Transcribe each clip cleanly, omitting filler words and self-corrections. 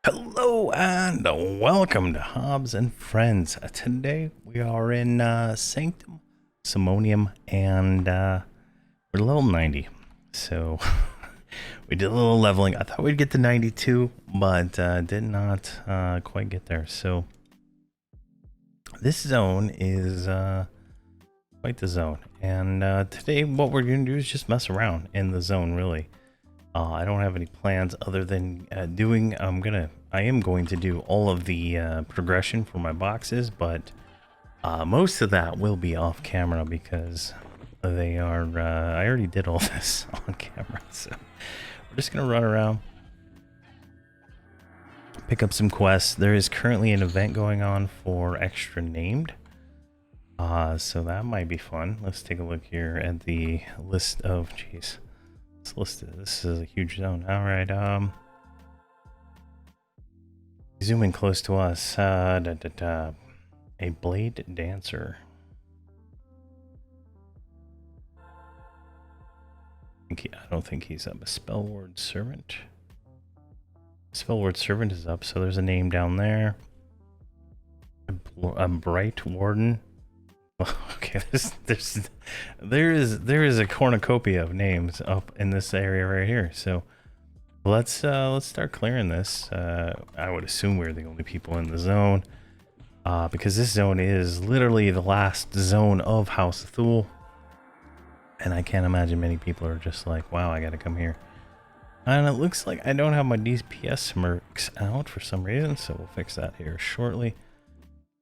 Hello and welcome to Hobz and Friendz. Today we are in Sanctum, Somnium, and we're level 90. So we did a little leveling. I thought we'd get to 92, but did not quite get there. So this zone is quite the zone. And today what we're going to do is just mess around in the zone, really. I don't have any plans other than I am going to do all of the progression for my boxes, but most of that will be off camera because they are, I already did all this on camera. So we're just going to run around, pick up some quests. There is currently an event going on for extra named. So that might be fun. Let's take a look here at the list of, jeez. This is a huge zone. All right, zoom in close to us. A blade dancer. I don't think he's up. A spellword servant. Spellword servant is up, so there's a name down there. A bright warden. Okay, there is a cornucopia of names up in this area right here. So let's start clearing this. I would assume we're the only people in the zone, because this zone is literally the last zone of House of Thule, and I can't imagine many people are just like, wow, I gotta come here. And it looks like I don't have my DPS smirks out for some reason, so we'll fix that here shortly.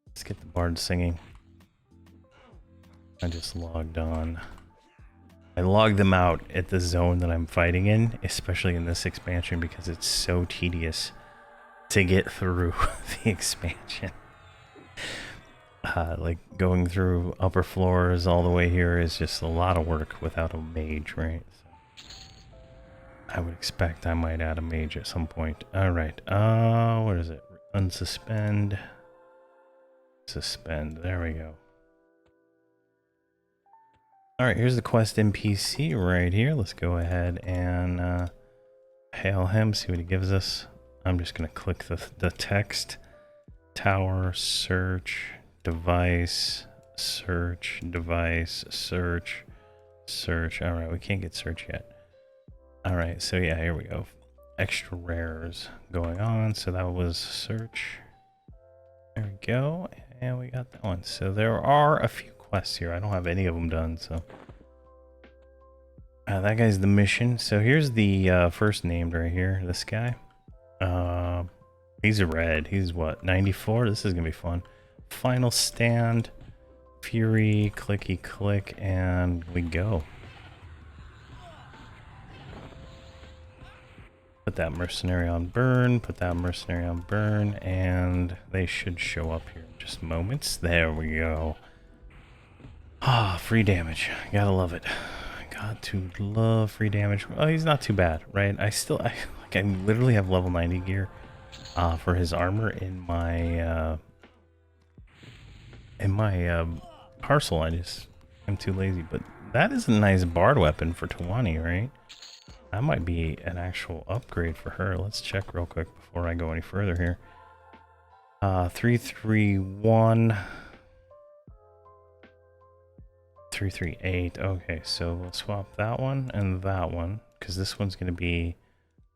Let's get the bard singing. I just logged on. I logged them out at the zone that I'm fighting in, especially in this expansion, because it's so tedious to get through the expansion. Like going through upper floors all the way here is just a lot of work without a mage, right? So I would expect I might add a mage at some point. All right. What is it? Unsuspend. Suspend. There we go. Alright, here's the quest NPC right here. Let's go ahead and hail him, see what he gives us. I'm just going to click the text. Tower, search, device, search, device, search, search. Alright, we can't get search yet. Alright, so yeah, here we go. Extra rares going on. So that was search. There we go. And we got that one. So there are a few quests here. I don't have any of them done, so that guy's the mission. So here's the first named right here, this guy. He's a red. He's what, 94? This is gonna be fun. Final stand, fury, clicky click, and we go. Put that mercenary on burn, put that mercenary on burn, and they should show up here in just moments. There we go. Ah, free damage. Gotta love it. Got to love free damage. Oh, he's not too bad, right? I literally have level 90 gear for his armor in my parcel. I'm too lazy, but that is a nice bard weapon for Tawani, right? That might be an actual upgrade for her. Let's check real quick before I go any further here. 331 338. Okay, so we'll swap that one and that one, because this one's going to be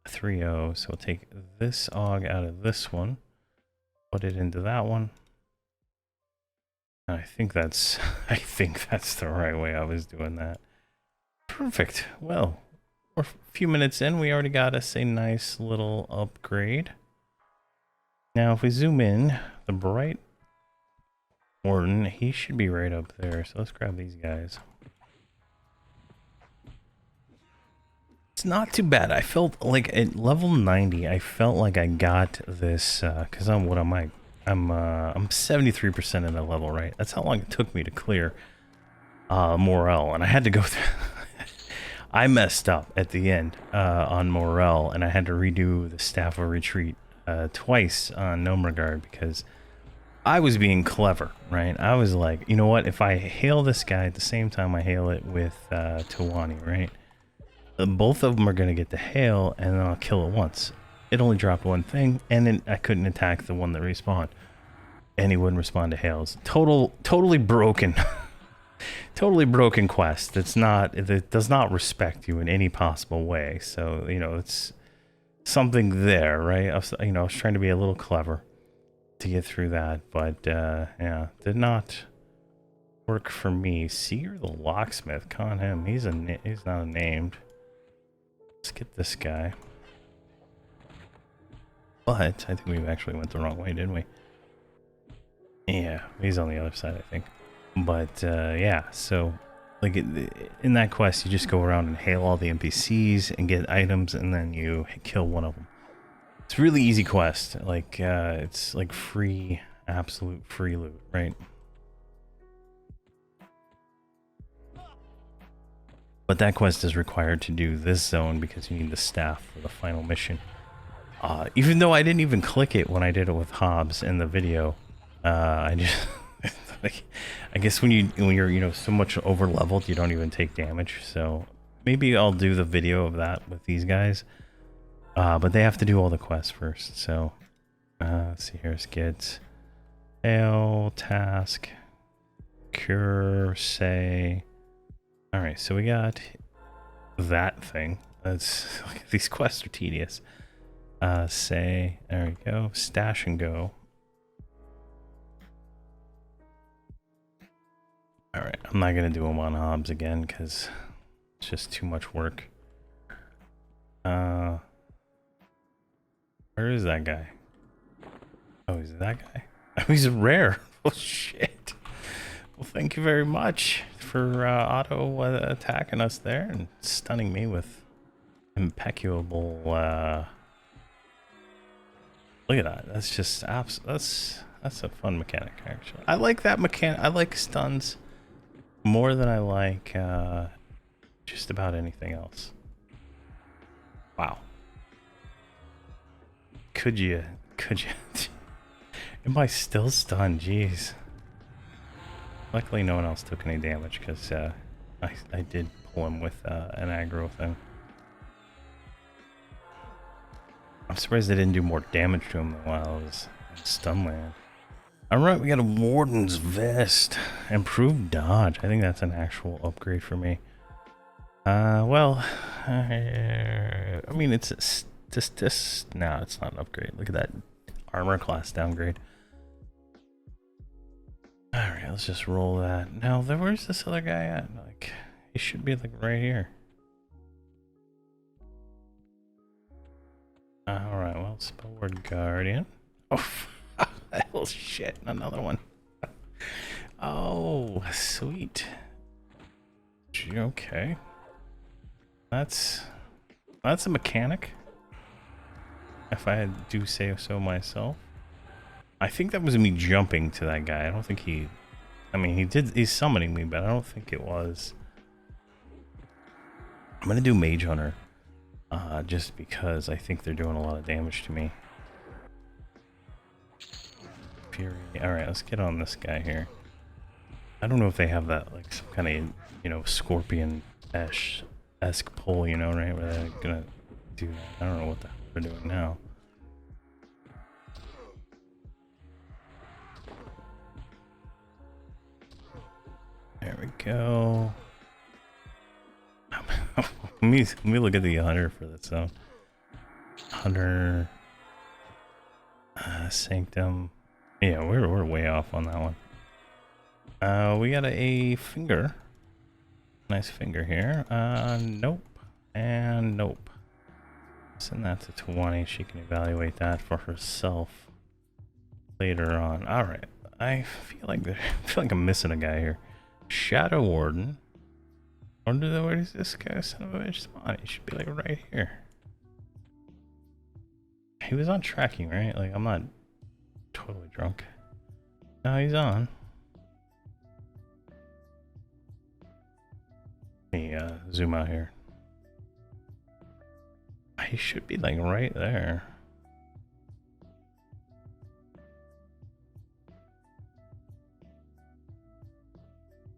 a 30. So we'll take this AUG out of this one, put it into that one. I think that's the right way I was doing that. Perfect. Well, we're a few minutes in. We already got us a nice little upgrade. Now, if we zoom in, the bright warden, he should be right up there. So let's grab these guys. It's not too bad. I felt like at level 90, I felt like I got this because I'm 73% in the level, right? That's how long it took me to clear Morel, and I had to go through. I messed up at the end on Morel, and I had to redo the Staff of Retreat twice on Gnome Regard because I was being clever, right? I was like, you know what? If I hail this guy at the same time I hail it with Tawani, right? Both of them are going to get the hail, and then I'll kill it once. it only dropped one thing, and then I couldn't attack the one that respawned. And he wouldn't respond to hails. Totally broken. Totally broken quest. It does not respect you in any possible way. So, you know, it's something there, right? I was trying to be a little clever to get through that, but yeah, did not work for me. Seer the locksmith, con him. He's not named. Let's get this guy. But I think we actually went the wrong way, didn't we? Yeah, he's on the other side, I think. But yeah, so like in that quest, you just go around and hail all the NPCs and get items, and then you kill one of them. It's a really easy quest. Like it's like free, absolute free loot, right? But that quest is required to do this zone because you need the staff for the final mission. Even though I didn't even click it when I did it with Hobz in the video, I just like, I guess when you're so much over leveled, you don't even take damage. So maybe I'll do the video of that with these guys. But they have to do all the quests first. So let's see, here's get hail task cure say. All right, so we got that thing. These quests are tedious. Say, there we go. Stash and go. All right, I'm not gonna do them on Hobz again because it's just too much work. Where is that guy? Oh, he's that guy. Oh, he's rare. Oh shit. Well, thank you very much for auto attacking us there and stunning me with impeccable. Look at that. That's just that's a fun mechanic actually. I like that mechanic. I like stuns more than I like just about anything else. Wow. Could you? Am I still stunned? Jeez. Luckily no one else took any damage because I did pull him with an aggro thing. I'm surprised they didn't do more damage to him while I was in stun land. Alright, we got a Warden's Vest. Improved dodge. I think that's an actual upgrade for me. Well, I mean, it's just no, it's not an upgrade. Look at that armor class downgrade. Alright, let's just roll that. Now, where's this other guy at? Like, he should be like right here. Alright, well, spell word Guardian. Oh, hell shit, another one. Oh, sweet. Okay. That's a mechanic. If I do say so myself. I think that was me jumping to that guy. I don't think he's summoning me, but I don't think it was. I'm gonna do Mage Hunter. Just because I think they're doing a lot of damage to me. Fury. Alright, let's get on this guy here. I don't know if they have that, like, some kind of, Scorpion-esque pull, right? Where they're gonna do that. I don't know what the hell they're doing now. There we go. let me look at the hunter for this zone. Hunter, Sanctum. Yeah, we're way off on that one. We got a finger. Nice finger here. Nope, and nope. Send that to 20. She can evaluate that for herself later on. All right. I feel like I'm missing a guy here. Shadow Warden. Where is this guy? Son of a bitch spawn? He should be like right here. He was on tracking, right? Like, I'm not totally drunk. No, he's on. Let me zoom out here. He should be like right there.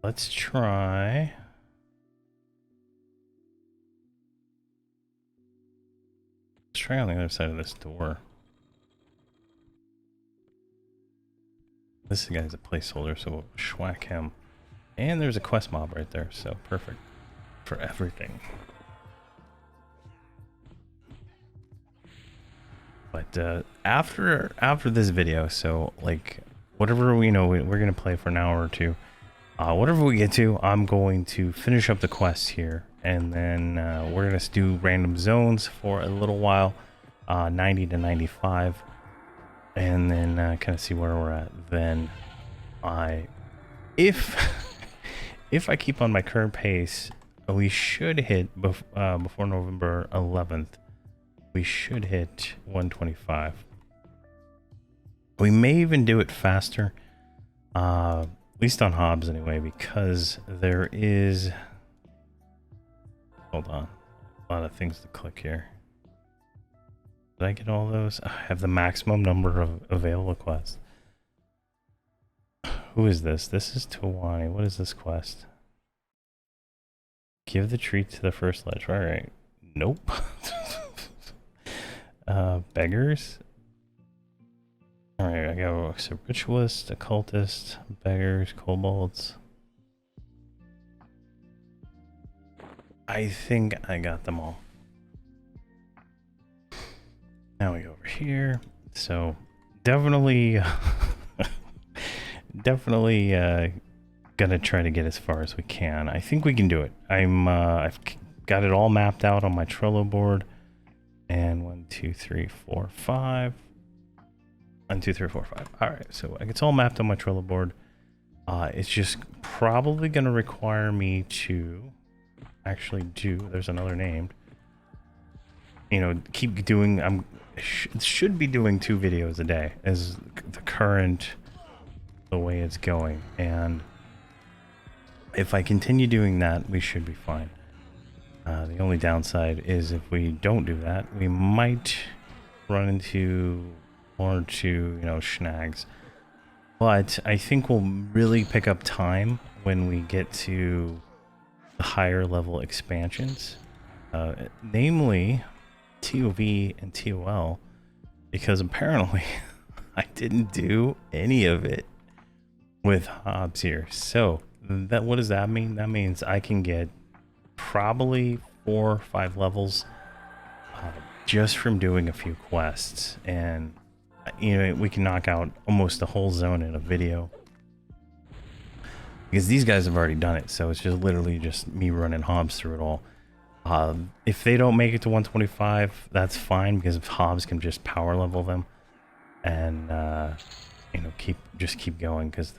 Let's try. try on the other side of this door. This guy's a placeholder, so we'll schwack him. And there's a quest mob right there, so perfect for everything. But after this video, so like whatever we're gonna play for an hour or two. Whatever we get to, I'm going to finish up the quests here, and then we're gonna do random zones for a little while, 90 to 95, and then kind of see where we're at. Then if I keep on my current pace, we should hit before November 11th. We should hit 125. We may even do it faster, at least on Hobz anyway, because there is, hold on, a lot of things to click here. Did I get all those? I have the maximum number of available quests. Who is this? This is Tawani. What is this quest? Give the treat to the first ledge. All right. Nope. Beggars. All right, I got a ritualist, occultist, beggars, kobolds. I think I got them all. Now we go over here. So definitely, definitely gonna try to get as far as we can. I think we can do it. I've got it all mapped out on my Trello board. And 1, 2, 3, 4, 5. 1, 2, 3, 4, 5. All right, so it's all mapped on my Trello board. It's just probably going to require me to actually do. There's another named. Keep doing. Should be doing 2 videos a day as the way it's going. And if I continue doing that, we should be fine. The only downside is if we don't do that, we might run into 1 or 2, snags. But I think we'll really pick up time when we get to the higher level expansions, namely TOV and TOL, because apparently I didn't do any of it with Hobz here. So what does that mean? That means I can get probably 4 or 5 levels just from doing a few quests, and we can knock out almost the whole zone in a video because these guys have already done it. So it's just literally just me running Hobz through it all. If they don't make it to 125, that's fine, because Hobz can just power level them and keep going, because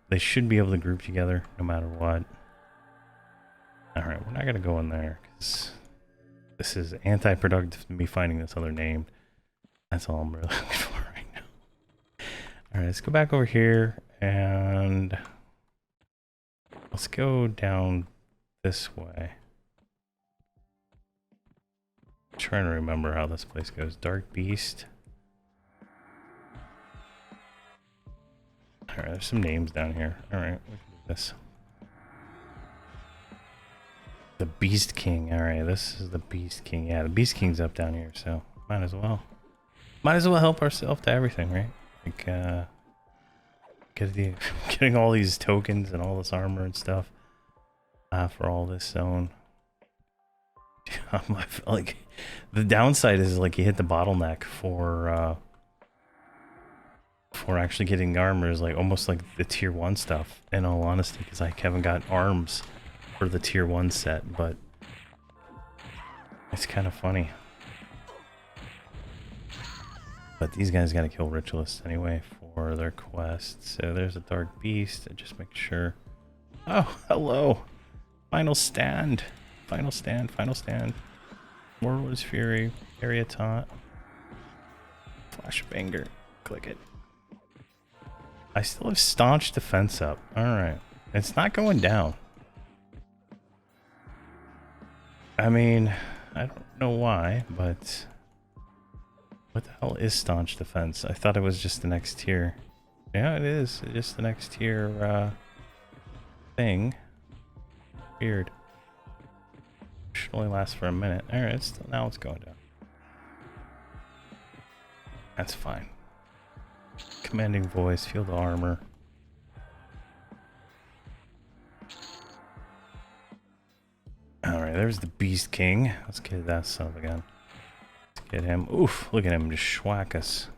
they should be able to group together no matter what. Alright, we're not going to go in there, because this is anti-productive to me finding this other name. That's all I'm really looking for right now. Alright, let's go back over here, and let's go down this way. I'm trying to remember how this place goes. Dark Beast. Alright, there's some names down here. Alright, we can do this. The Beast King. Alright, this is the Beast King. Yeah, the Beast King's up down here, so might as well. Might as well help ourselves to everything, right? Like, getting all these tokens and all this armor and stuff for all this zone. I feel like the downside is like you hit the bottleneck for actually getting armor is like almost like the tier 1 stuff, in all honesty, because I haven't got arms for the tier 1 set, but it's kind of funny. But these guys got to kill ritualists anyway for their quest. So there's a dark beast. Just make sure. Oh, hello. Final stand. Final stand. Final stand. Warlord's Fury. Area taunt. Flashbanger. Click it. I still have staunch defense up. Alright. It's not going down. I mean, I don't know why, but what the hell is staunch defense? I thought it was just the next tier. Yeah, it is. It's just the next tier thing. Weird. Should only last for a minute. Alright, now it's going down. That's fine. Commanding voice, field armor. Alright, there's the Beast King. Let's get that son again. Let's get him. Oof, look at him just schwack us.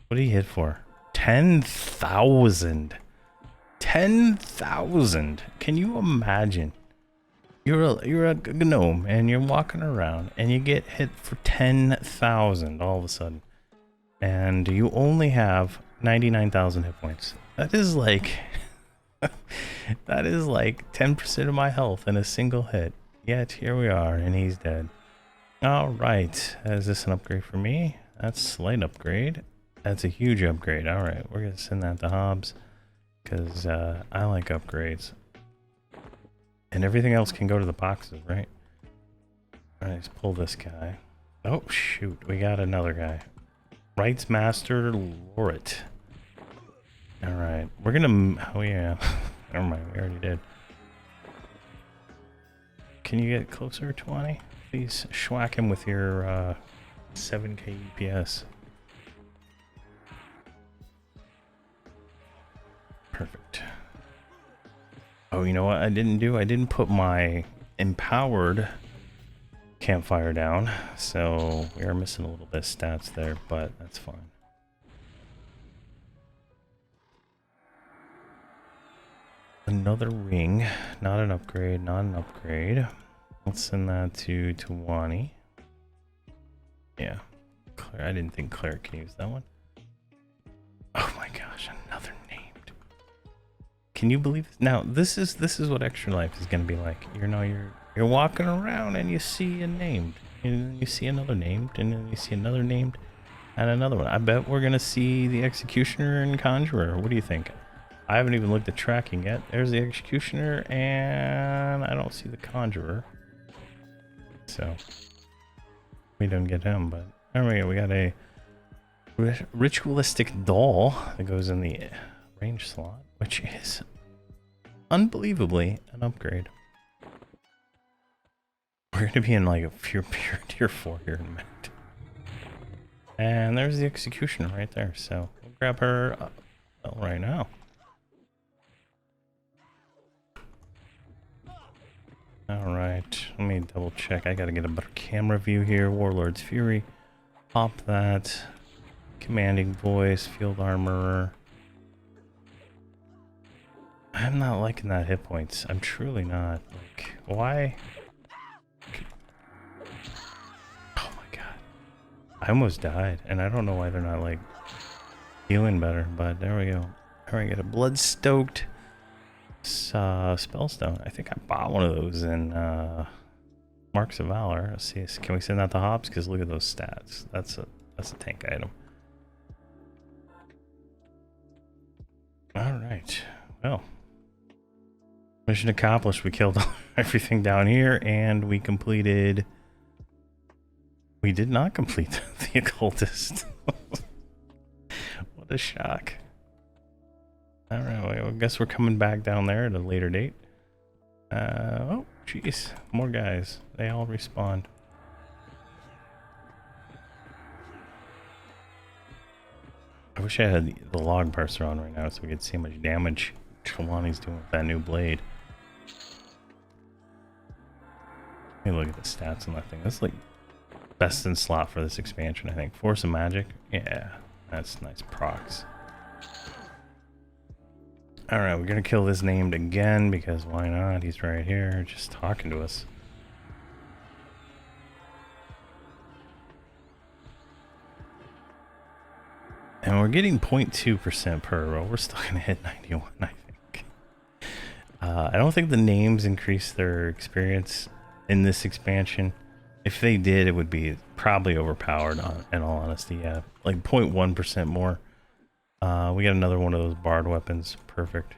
What did he hit for? 10,000. 10,000. Can you imagine? You're a gnome and you're walking around and you get hit for 10,000 all of a sudden. And you only have 99,000 hit points. That is like that is like 10% of my health in a single hit. Yet here we are and he's dead. All right, is this an upgrade for me? That's a slight upgrade. That's a huge upgrade. All right, we're gonna send that to Hobz because I like upgrades. And everything else can go to the boxes, right? All right, let's pull this guy. Oh shoot, we got another guy. Rights Master Lorit. All right, we're gonna. Oh yeah, never mind. We already did. Can you get closer, 20? Please schwack him with your 7K EPS. Perfect. Oh, you know what I didn't do? I didn't put my empowered campfire down, so we are missing a little bit of stats there, but that's fine. Another ring, not an upgrade, not an upgrade. Let's send that to Tawani. Yeah, Claire. I didn't think Claire can use that one. Oh my gosh, another named. Can you believe this? Now this is what Extra Life is gonna be like. You know, you're walking around and you see a named, and then you see another named, and then you see another named, and another one. I bet we're gonna see the Executioner and Conjurer. What do you think? I haven't even looked at tracking yet. There's the Executioner, and I don't see the Conjurer. So we didn't get him, but there we go. We got a ritualistic doll that goes in the range slot, which is unbelievably an upgrade. We're going to be in like a pure tier 4 here in a minute. And there's the Executioner right there, so we'll grab her right now. Alright, let me double check. I gotta get a better camera view here. Warlord's Fury. Pop that. Commanding voice, field armorer. I'm not liking that hit points. I'm truly not. Like, why? Oh my god. I almost died, and I don't know why they're not like healing better, but there we go. Alright, get a blood-stoked Spellstone. I think I bought one of those in Marks of Valor. Let's see. Can we send that to Hobz? Because look at those stats. That's a tank item. Alright. Well. Mission accomplished. We killed everything down here and we completed. We did not complete the occultist. What a shock. Alright, well, I guess we're coming back down there at a later date. Oh, jeez. More guys. They all respawned. I wish I had the log parser on right now so we could see how much damage Trelawney's doing with that new blade. Let me look at the stats on that thing. That's like best in slot for this expansion, I think. Force of Magic. Yeah, that's nice procs. Alright, we're gonna kill this named again because why not? He's right here just talking to us. And we're getting 0.2% per row. We're still gonna hit 91, I think. I don't think the names increase their experience in this expansion. If they did, it would be probably overpowered, in all honesty. Yeah, like 0.1% more. We got another one of those barred weapons. Perfect.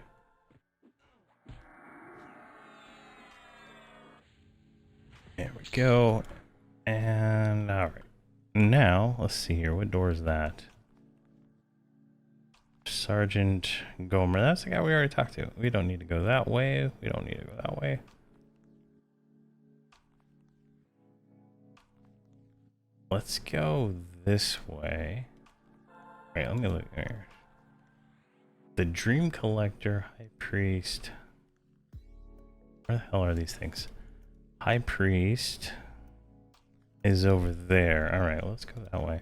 There we go. And all right. Now, let's see here. What door is that? Sergeant Gomer. That's the guy we already talked to. We don't need to go that way. We don't need to go that way. Let's go this way. Wait, let me look here. The Dream Collector, High Priest. Where the hell are these things? High Priest is over there. Alright, let's go that way.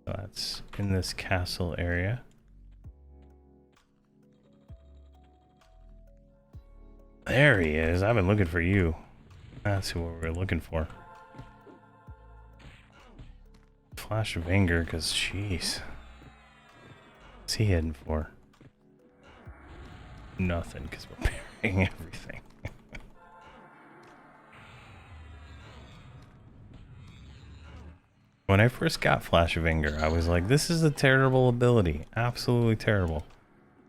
So that's in this castle area. There he is. I've been looking for you. That's who we're looking for. Flash of anger, because jeez. What's he heading for? Nothing, because we're burying everything. When I first got Flash of Anger, I was like, this is a terrible ability. Absolutely terrible.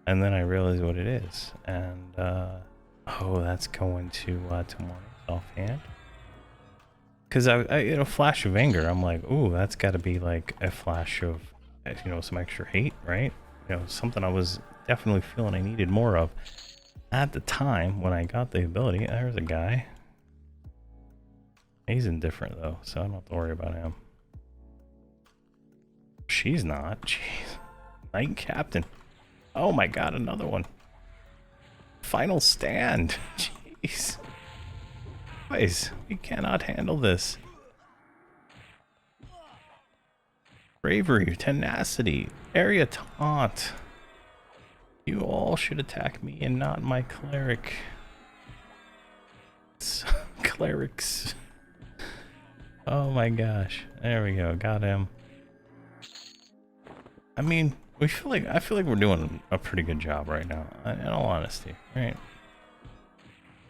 And then I realized what it is. And, oh, that's going to tomorrow's offhand. Because you know, Flash of Anger, I'm like, ooh, that's got to be like a flash of, you know, some extra hate, right? You know, something I was definitely feeling I needed more of. At the time, when I got the ability, there's a guy. He's indifferent, though, so I don't have to worry about him. She's not. Jeez. Knight Captain. Oh my god, another one. Final stand. Jeez. Guys, we cannot handle this. Bravery, tenacity, area taunt. You all should attack me and not my cleric. Clerics. Oh my gosh. There we go. Got him. I mean, I feel like we're doing a pretty good job right now, in all honesty, right?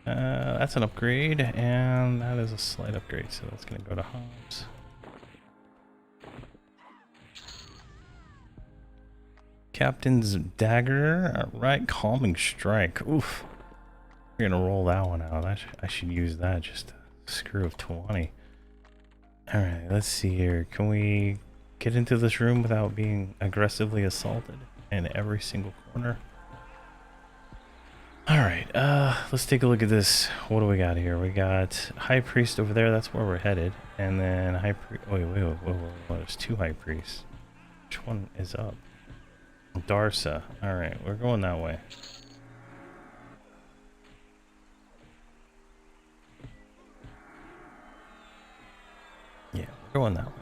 That's an upgrade, and that is a slight upgrade, so that's gonna go to Hobz. Captain's Dagger, alright, Calming Strike, oof. We're gonna roll that one out. I should use that just to screw of 20. Alright, let's see here. Can we get into this room without being aggressively assaulted in every single corner? Alright, let's take a look at this. What do we got here? We got High Priest over there, that's where we're headed. And then High Priest, wait, there's two High Priests. Which one is up? Darsa. Alright, we're going that way. Yeah, we're going that way.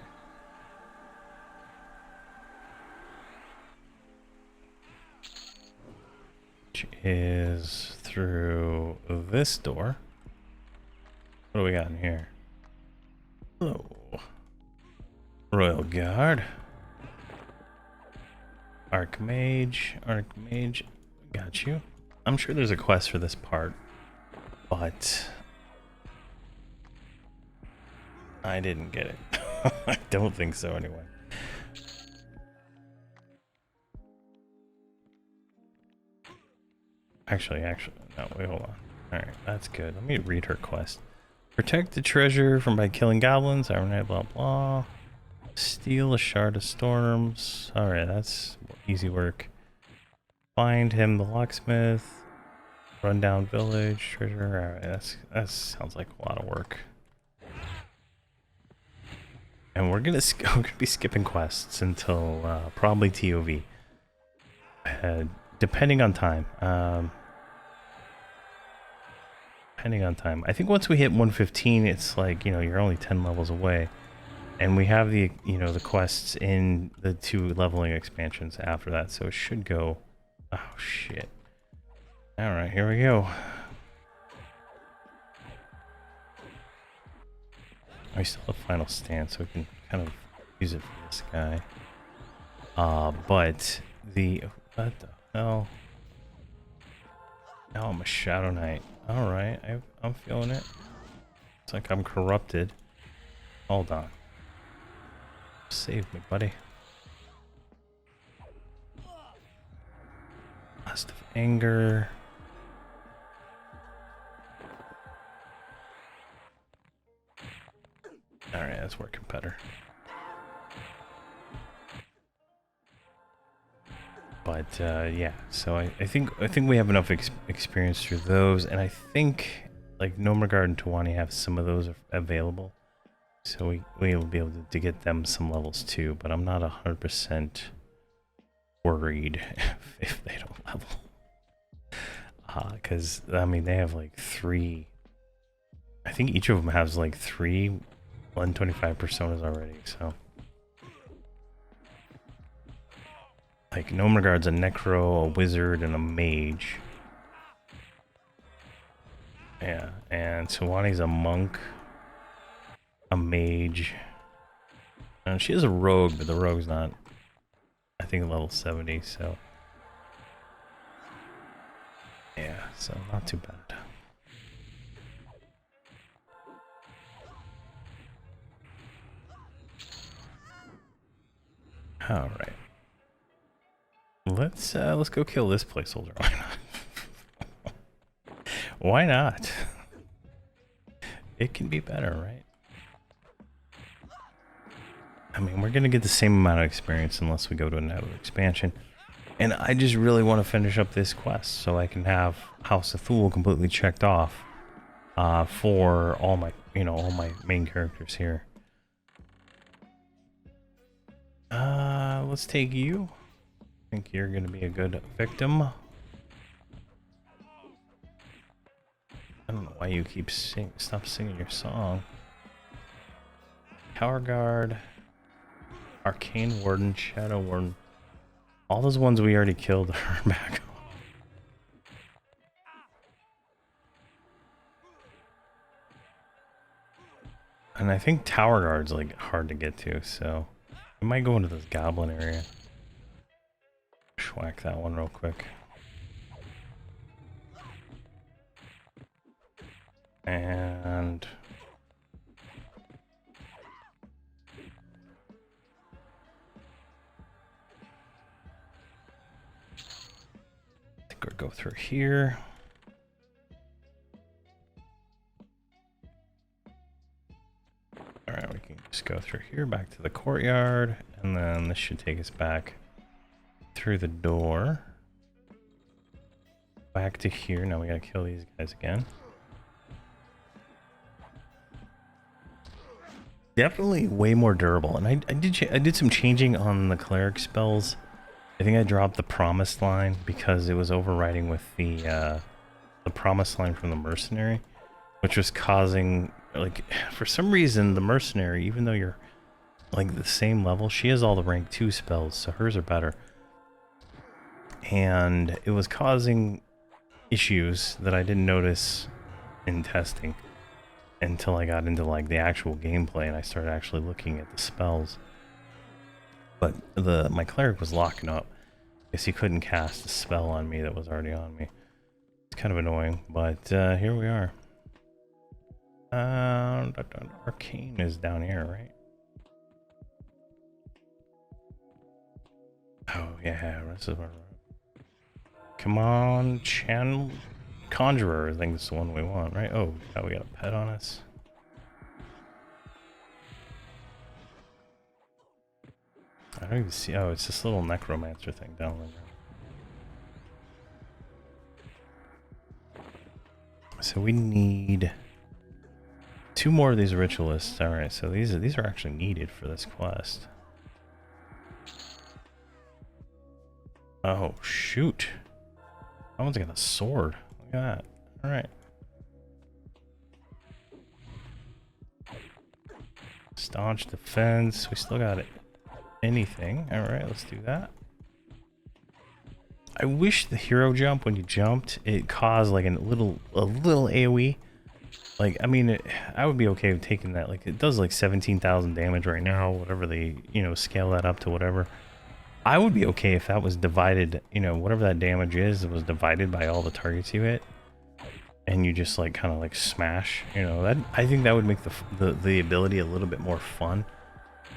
Which is through this door. What do we got in here? Oh, Royal Guard. Archmage, got you. I'm sure there's a quest for this part, but I didn't get it. I don't think so anyway. Actually, no, wait, hold on. Alright, that's good. Let me read her quest. Protect the treasure from by killing goblins, blah blah. Steal a shard of storms. Alright, that's easy work. Find him the locksmith. Run down village, treasure. Alright, that sounds like a lot of work. And we're gonna be skipping quests until probably TOV. Depending on time. I think once we hit 115, it's like, you know, you're only 10 levels away. And we have the, you know, the quests in the 2 leveling expansions after that, so it should go. Oh shit. Alright, here we go. I still have final stand, so we can kind of use it for this guy. But the, what the hell? Now I'm a Shadow Knight. Alright, I'm feeling it. It's like I'm corrupted. Hold on. Save me, buddy. Lust of Anger. Alright, that's working better. But yeah, so I think we have enough experience through those, and I think like Nomergard and Tawani have some of those available, so we will be able to get them some levels too. But I'm not 100% worried if they don't level. Because, I mean, they have like 3... I think each of them has like 3 125 personas already, so... Like, Nomengarde's a Necro, a Wizard, and a Mage. Yeah, and Suwani's a Monk, a Mage. And she is a Rogue, but the Rogue's not, I think, level 70, so... Yeah, so not too bad. All right. Let's go kill this placeholder. Why not? Why not? It can be better, right? I mean, we're gonna get the same amount of experience unless we go to another expansion. And I just really want to finish up this quest so I can have House of Thule completely checked off for all my, all my main characters here. Let's take you. I think you're going to be a good victim. I don't know why you keep stop singing your song. Tower Guard, Arcane Warden, Shadow Warden. All those ones we already killed are back. And I think Tower Guard's like hard to get to, so we might go into this goblin area. Schwack that one real quick. And I think we'll go through here. Alright, we can just go through here back to the courtyard, and then this should take us back through the door. Back to here. Now we gotta kill these guys again. Definitely way more durable, and I did some changing on the cleric spells. I think I dropped the promised line because it was overriding with the promised line from the mercenary, which was causing, like, for some reason the mercenary, even though you're like the same level, she has all the rank 2 spells, so hers are better, and it was causing issues that I didn't notice in testing until I got into like the actual gameplay and I started actually looking at the spells. But my cleric was locking up because he couldn't cast a spell on me that was already on me. It's kind of annoying, but here we are. Arcane is down here, right? Oh yeah, this is where. Come on, Channel Conjurer. I think it's the one we want, right? Oh, yeah, we got a pet on us. I don't even see. Oh, it's this little necromancer thing down there. So we need 2 more of these ritualists. All right, so these are actually needed for this quest. Oh shoot! That one's got a sword. Look at that. All right. Staunch defense. We still got it. Anything. All right, let's do that. I wish the hero jump, when you jumped, it caused like a little AoE. Like, I mean, I would be okay with taking that. Like, it does like 17,000 damage right now, whatever they, scale that up to whatever. I would be okay if that was divided, whatever that damage is, it was divided by all the targets you hit. And you just like kind of like smash, that I think that would make the ability a little bit more fun.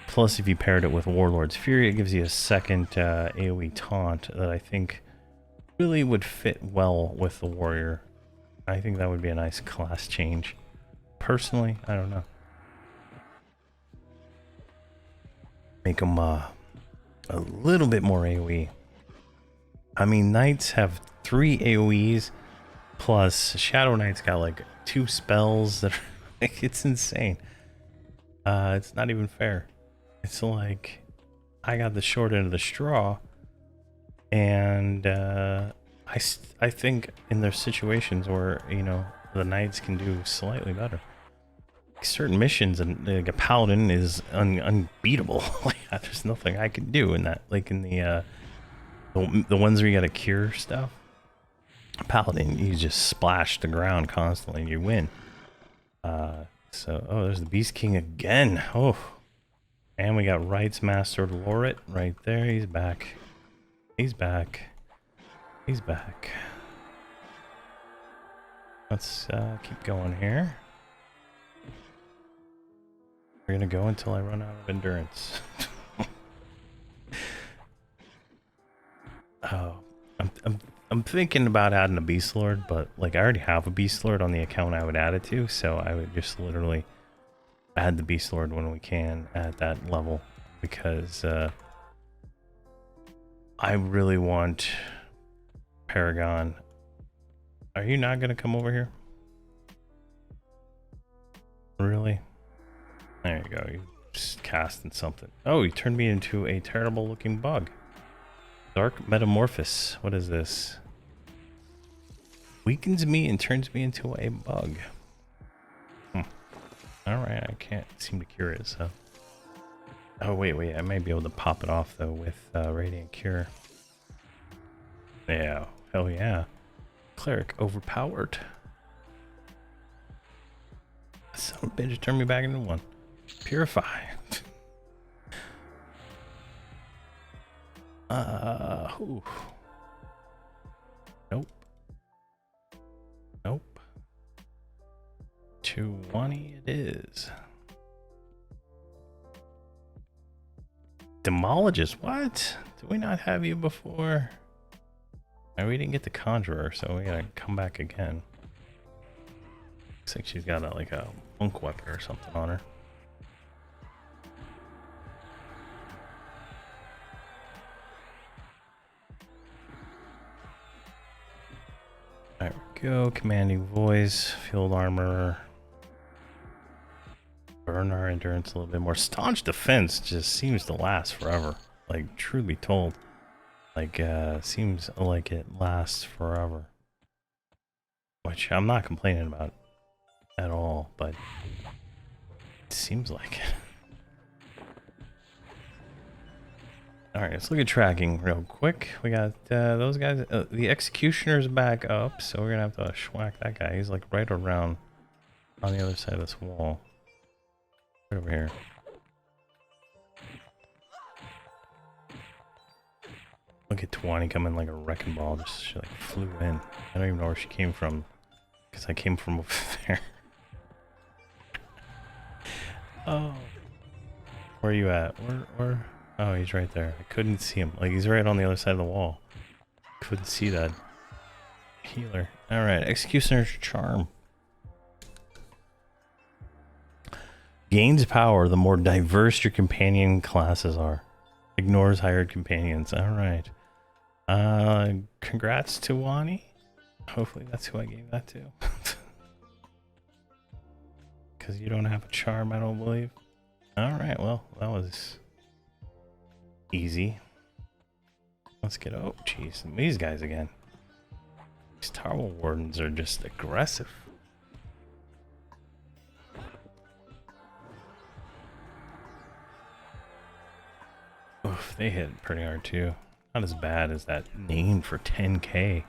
Plus, if you paired it with Warlord's Fury, it gives you a second AoE taunt that I think really would fit well with the warrior. I think that would be a nice class change. Personally, I don't know. Make them a little bit more AoE. I mean, Knights have 3 AoEs, plus Shadow Knight's got like 2 spells that are like, it's insane. It's not even fair. It's like I got the short end of the straw And I think in there's situations where, you know, the knights can do slightly better. Certain missions, and like a paladin is unbeatable. Like, there's nothing I can do in that. Like in the ones where you gotta cure stuff, paladin, you just splash the ground constantly and you win. So there's the Beast King again. Oh, and we got Rights Master Lorit right there. He's back. He's back. He's back. Let's keep going here. We're gonna go until I run out of endurance. Oh, I'm thinking about adding a Beast Lord, but like I already have a Beast Lord on the account I would add it to, so I would just literally add the Beast Lord when we can at that level, because I really want Paragon. Are you not gonna come over here? Really? There you go. You just casting something. Oh, you turned me into a terrible looking bug. Dark Metamorphosis. What is this? Weakens me and turns me into a bug. Alright, I can't seem to cure it, so. Oh, wait. I might be able to pop it off, though, with Radiant Cure. Yeah. Hell yeah. Cleric overpowered. Son of a bitch, turned me back into one. Purify. Ooh. Nope. 220 it is. Demologist, what? Did we not have you before? Oh, we didn't get the Conjurer, so we gotta come back again. Looks like she's got like a monk weapon or something on her. There we go. Commanding voice, field armor. Burn our endurance a little bit more. Staunch defense just seems to last forever. Like, truth be told, like seems like it lasts forever. Which I'm not complaining about at all, but it seems like it. Alright, let's look at tracking real quick. We got those guys. The Executioner's back up, so we're gonna have to schwack that guy. He's like right around on the other side of this wall. Right over here. Look at Tawani coming like a wrecking ball. Just she like flew in. I don't even know where she came from, because I came from over there. Oh, where are you at? Where? Oh, he's right there. I couldn't see him. Like, he's right on the other side of the wall. Couldn't see that. Healer. Alright, Executioner's Charm. Gains power the more diverse your companion classes are. Ignores hired companions. Alright. Congrats to Wani. Hopefully that's who I gave that to. Because you don't have a charm, I don't believe. Alright, well, that was easy. Let's get... Oh, jeez. These guys again. These Tower Wardens are just aggressive. Oof, they hit pretty hard too. Not as bad as that name for 10k.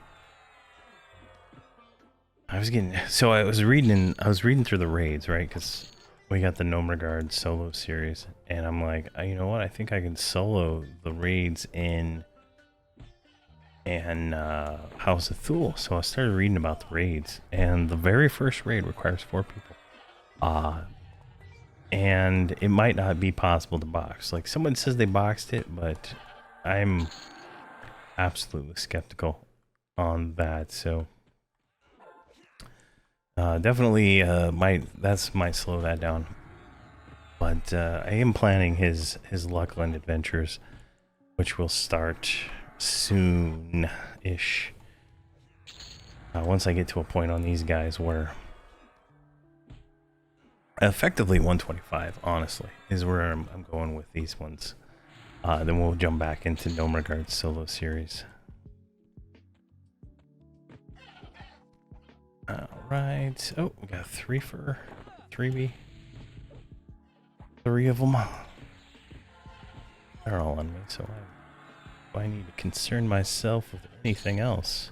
I was reading through the raids, right? Because we got the Gnome Regard solo series, and I'm like, you know what? I think I can solo the raids in House of Thule. So I started reading about the raids, and the very first raid requires 4 people. And it might not be possible to box. Like, someone says they boxed it, but I'm absolutely skeptical on that. So definitely might slow that down. But I am planning his Luckland adventures, which will start soon-ish. Once I get to a point on these guys where effectively 125, honestly, is where I'm going with these ones. Then we'll jump back into Gnome Regard's solo series. Alright. Oh, we got 3B. 3 of them. They're all on me, so I need to concern myself with anything else.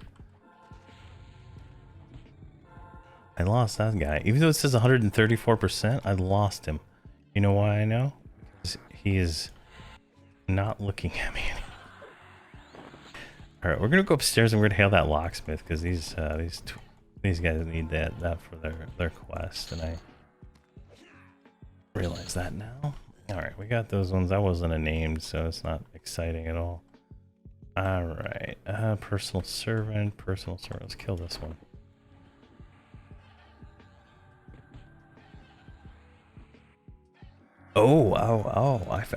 I lost that guy. Even though it says 134%, I lost him. You know why I know? Because he is not looking at me anymore. Alright, we're gonna go upstairs and we're gonna hail that locksmith because these guys need that for their quest, and I realize that now. Alright, we got those ones. That wasn't a name, so it's not exciting at all. Alright, personal servant. Let's kill this one. Oh,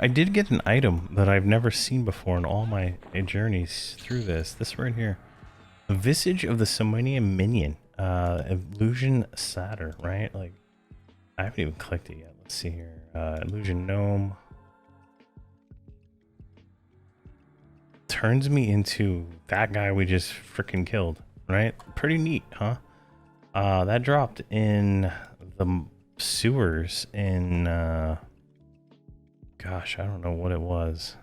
I did get an item that I've never seen before in all my journeys through this. This right here. A visage of the Somnium minion. Illusion satyr, right? Like, I haven't even clicked it yet. Let's see here. Illusion gnome. Turns me into that guy we just freaking killed, right? Pretty neat, huh? That dropped in the sewers in, gosh, I don't know what it was.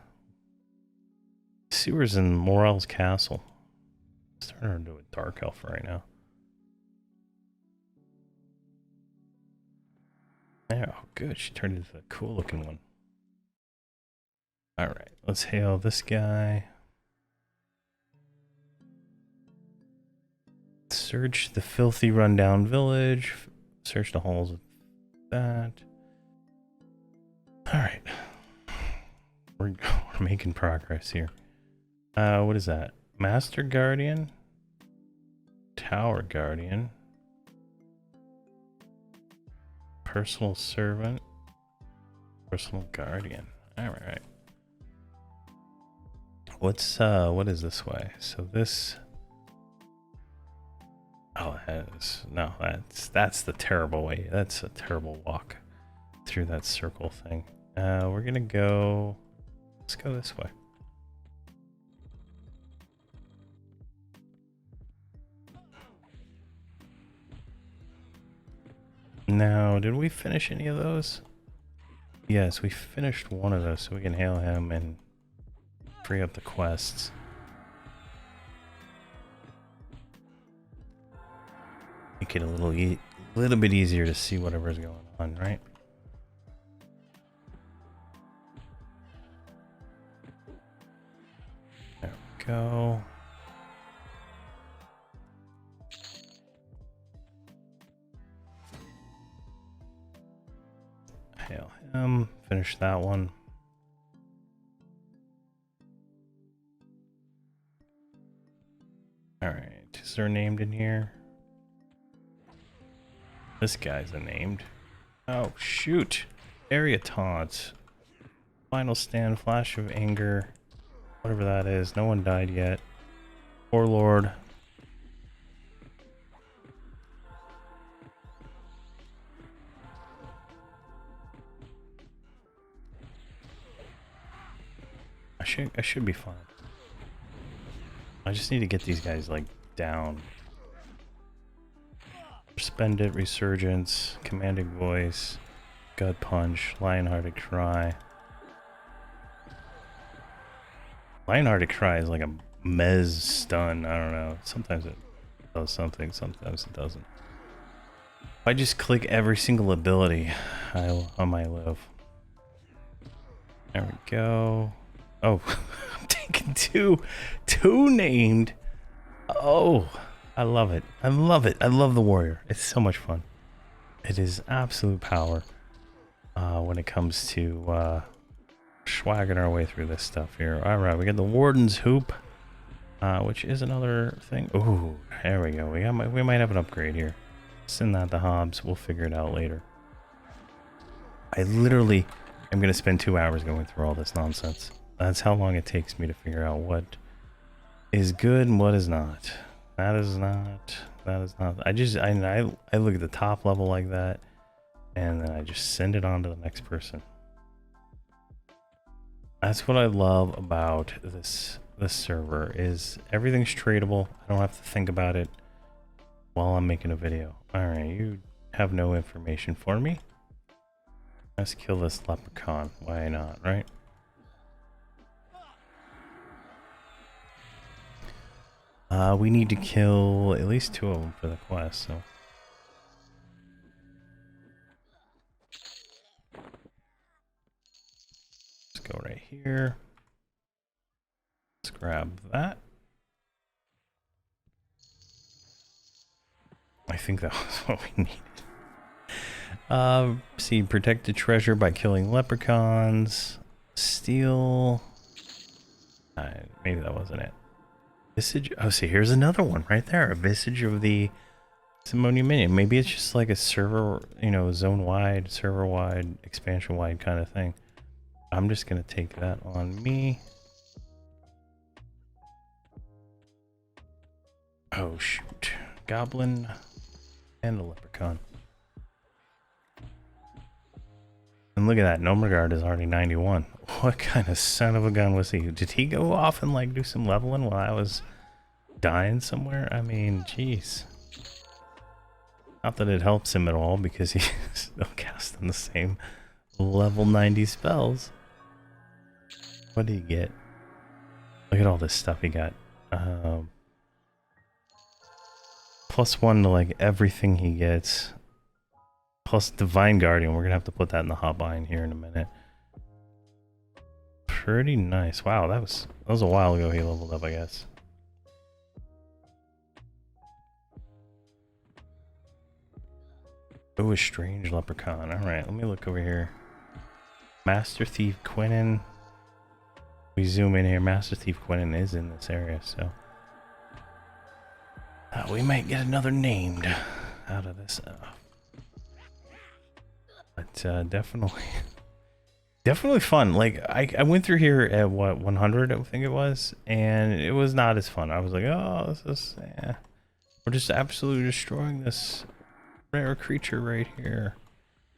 Sewers in Morel's castle. I'm starting to do a dark elf right now. There, oh good, she turned into a cool looking one. Alright, let's hail this guy. Search the filthy rundown village. Search the halls of that. Alright. We're making progress here. What is that? Master Guardian? Tower Guardian? Personal Servant? Personal Guardian. Alright. What is this way? So this... Oh, that's the terrible way. That's a terrible walk through that circle thing. We're gonna go... Let's go this way. Now, did we finish any of those? Yes, we finished one of those, so we can hail him and free up the quests. Make it a little bit easier to see whatever's going on, right? There we go. Hail him. Finish that one. Alright, is there named in here? This guy's unnamed. Oh, shoot. Area taunts. Final stand, flash of anger. Whatever that is. No one died yet. Poor Lord. I should be fine. I just need to get these guys, like, down. Spend it, resurgence, commanding voice, gut punch, lionhearted cry. Lionhearted cry is like a mez stun. I don't know. Sometimes it does something, sometimes it doesn't. If I just click every single ability, I might live. There we go. Oh, I'm taking two named. Oh, I love it. I love it. I love the warrior. It's so much fun. It is absolute power when it comes to swagging our way through this stuff here. All right, we got the warden's hoop, which is another thing. Oh, there we go. We might have an upgrade here. Send that to Hobz. We'll figure it out later. I literally am going to spend 2 hours going through all this nonsense. That's how long it takes me to figure out what is good and what is not. That is not. I look at the top level like that, and then I just send it on to the next person. That's what I love about this server, is everything's tradable. I don't have to think about it. while I'm making a video. Alright, you have no information for me. Let's kill this leprechaun. Why not, right? We need to kill at least 2 of them for the quest, so. Let's go right here. Let's grab that. I think that was what we needed. See, protect the treasure by killing leprechauns. Steal. Maybe that wasn't it. Visage. Oh, see, here's another one right there. A visage of the Somnium minion. Maybe it's just like a server, you know, zone-wide, server-wide, expansion-wide kind of thing. I'm just gonna take that on me. Oh shoot! Goblin and a leprechaun. And look at that, Nomergard is already 91. What kind of son of a gun was he? Did he go off and like do some leveling while I was dying somewhere? I mean, jeez. Not that it helps him at all because he's still casting the same level 90 spells. What did he get? Look at all this stuff he got. +1 to like everything he gets. Plus Divine Guardian. We're gonna have to put that in the hotline here in a minute. Pretty nice. Wow, that was a while ago he leveled up, I guess. Oh, a strange leprechaun. Alright, let me look over here. Master Thief Quinnen. We zoom in here. Master Thief Quinnen is in this area, so we might get another named out of this. But definitely fun. Like I went through here at what 100, I think it was, and it was not as fun. I was like, oh, this is we're just absolutely destroying this rare creature right here.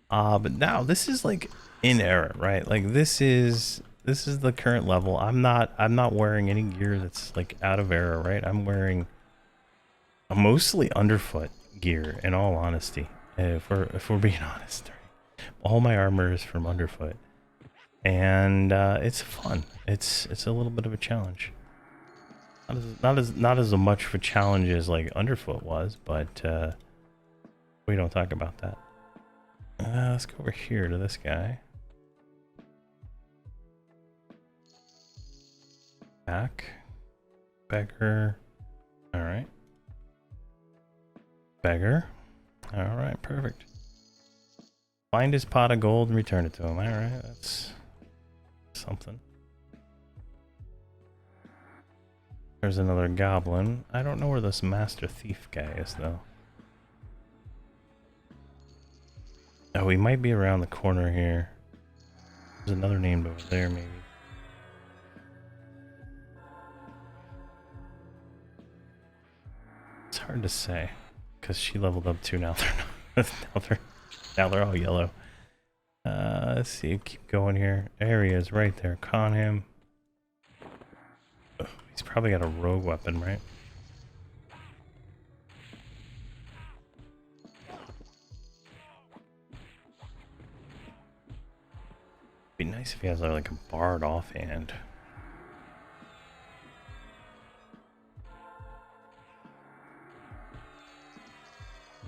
But now this is like in era, right? Like this is the current level. I'm not wearing any gear that's like out of era, right? I'm wearing a mostly underfoot gear, in all honesty. If we're being honest, right? All my armor is from underfoot, and it's fun. It's a little bit of a challenge. Not as much of a challenge as like underfoot was, but we don't talk about that. Let's go over here to this guy. Back. Beggar. Alright. Beggar. Alright, perfect. Find his pot of gold and return it to him. Alright, that's something. There's another goblin. I don't know where this master thief guy is, though. Oh, he might be around the corner here. There's another named over there, maybe. It's hard to say, because she leveled up too. Now they're not. now they're all yellow. Let's see. Keep going here. There he is, right there. Con him. Oh, he's probably got a rogue weapon, right? Be nice if he has like a barred offhand.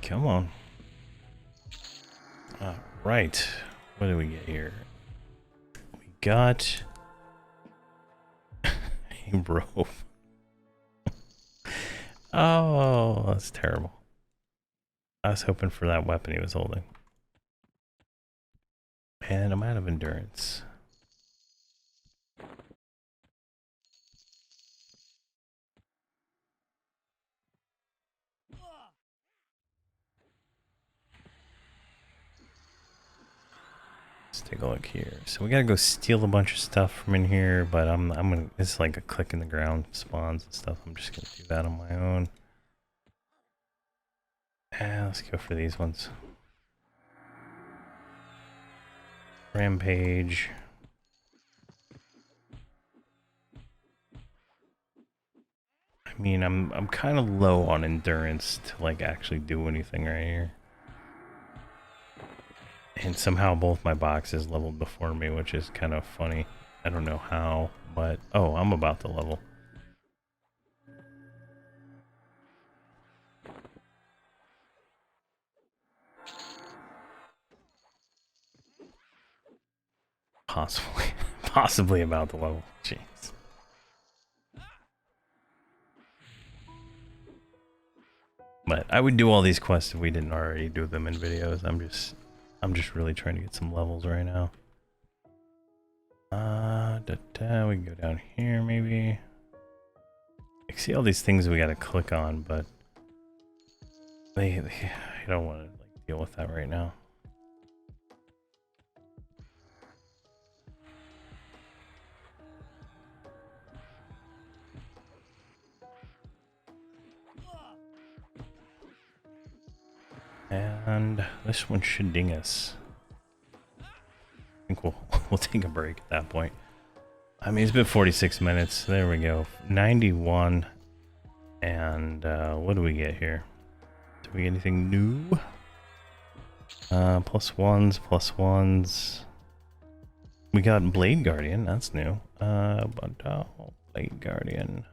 Come on. Right. What do we get here? We got a rope. Oh, that's terrible. I was hoping for that weapon he was holding. And I'm out of endurance. Let's take a look here. So we gotta go steal a bunch of stuff from in here, but I'm gonna, it's like a click in the ground spawns and stuff. I'm just gonna do that on my own. And let's go for these ones. Rampage. I mean, I'm kind of low on endurance to like actually do anything right here. And somehow both my boxes leveled before me, which is kind of funny. I don't know how, but oh, I'm about to level. Possibly about to level. Jeez. But I would do all these quests if we didn't already do them in videos. I'm just really trying to get some levels right now. We can go down here maybe. I see all these things we gotta click on, but I don't want to like deal with that right now. And this one should ding us. I think we'll take a break at that point. I mean, it's been 46 minutes. There we go. 91. And what do we get here? Do we get anything new? Plus ones. We got Blade Guardian. That's new. Blade Guardian.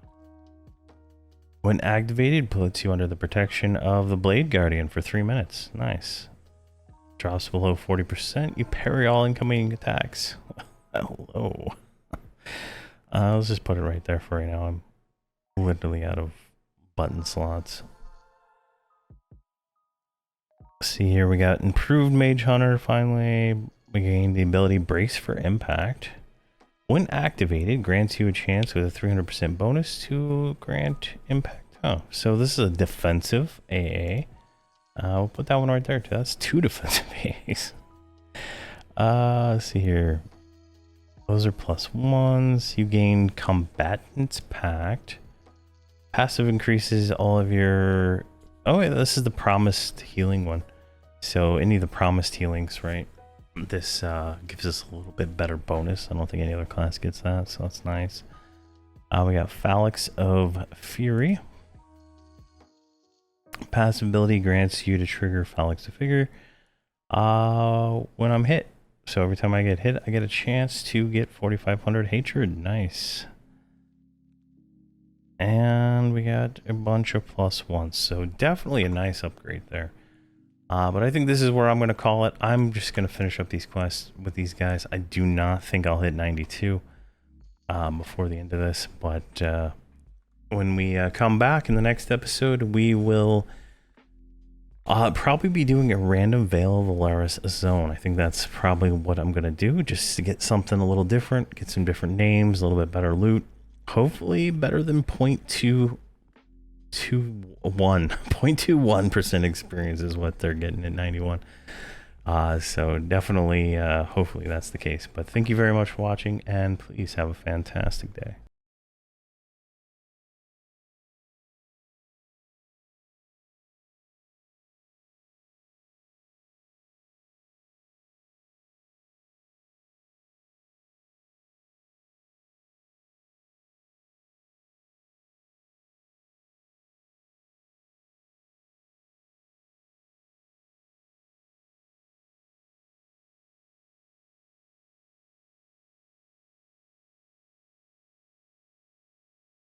When activated, puts you under the protection of the Blade Guardian for 3 minutes. Nice. Drops below 40%. You parry all incoming attacks. Hello. Let's just put it right there for right now. I'm literally out of button slots. See here, we got improved Mage Hunter finally. We gained the ability Brace for Impact. When activated, grants you a chance with a 300% bonus to grant impact. Oh, so this is a defensive AA. We'll put that one right there too. That's 2 defensive AAs. Let's see here. Those are plus ones. You gain Combatants Pact. Passive increases all of your... Oh, wait, this is the promised healing one. So any of the promised healings, right? This gives us a little bit better bonus. I don't think any other class gets that, so that's nice. We got Phalanx of Fury. Passive ability grants you to trigger Phalanx of Figure when I'm hit. So every time I get hit, I get a chance to get 4,500 Hatred. Nice. And we got a bunch of plus ones, so definitely a nice upgrade there. But I think this is where I'm going to call it. I'm just going to finish up these quests with these guys. I do not think I'll hit 92 before the end of this. But when we come back in the next episode, we will probably be doing a random Veil of Valaris zone. I think that's probably what I'm going to do, just to get something a little different, get some different names, a little bit better loot. Hopefully better than 0.21% experience is what they're getting at 91. So definitely, hopefully that's the case. But thank you very much for watching, and please have a fantastic day.